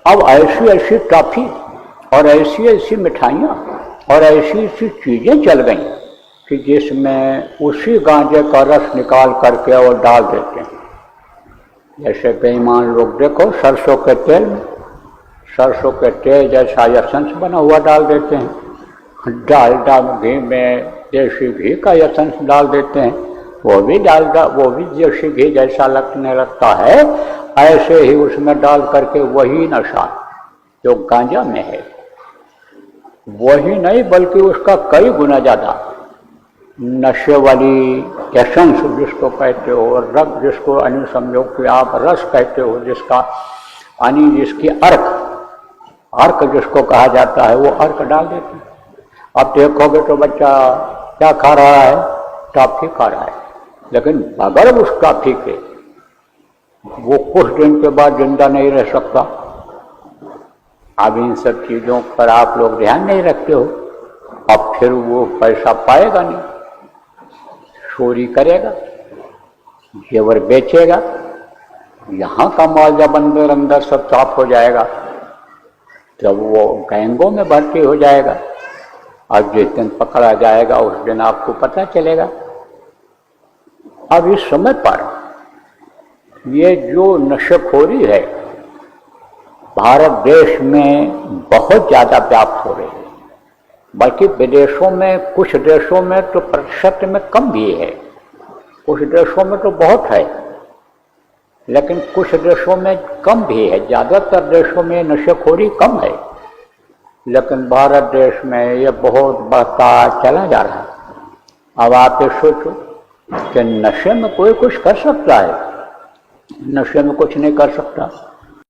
अब ऐसी ऐसी टॉफी और ऐसी ऐसी मिठाइयाँ और ऐसी ऐसी चीज़ें चल गई कि जिसमें उसी गांजे का रस निकाल करके और डाल देते हैं। जैसे बेईमान लोग देखो सरसों के तेल में सरसों के तेल जैसा एसेंस बना हुआ डाल देते हैं, डालडा घी में देसी घी का एसेंस डाल देते हैं, वो भी देसी घी जैसा लगने लगता है। ऐसे ही उसमें डाल करके वही नशा जो गांजा में है, वही नहीं बल्कि उसका कई गुना ज़्यादा नशे वाली एसेंस जिसको कहते हो, रस जिसको अन्य समझो कि आप रस कहते हो, जिसका यानी जिसकी अर्क जिसको कहा जाता है, वो अर्क डाल देते हैं। अब देखोगे तो बच्चा क्या खा रहा है? टॉफी खा रहा है, लेकिन बगैर उस टॉफी के वो कुछ दिन के बाद जिंदा नहीं रह सकता। अब इन सब चीज़ों पर आप लोग ध्यान नहीं रखते हो, अब फिर वो पैसा पाएगा नहीं, चोरी करेगा, जेवर बेचेगा, यहाँ का माल जब अंदर सब साफ हो जाएगा जब वो गैंगों में भर्ती हो जाएगा और जिस दिन पकड़ा जाएगा उस दिन आपको पता चलेगा। अब इस समय पर ये जो नशेखोरी है भारत देश में बहुत ज़्यादा व्याप्त हो रही है, बल्कि विदेशों में कुछ देशों में तो प्रतिशत में कम भी है, कुछ देशों में तो बहुत है, लेकिन कुछ देशों में कम भी है। ज़्यादातर देशों में नशेखोरी कम है, लेकिन भारत देश में ये बहुत बढ़ता चला जा रहा है। अब आप ये सोचो कि नशे में कोई कुछ कर सकता है? नशे में कुछ नहीं कर सकता।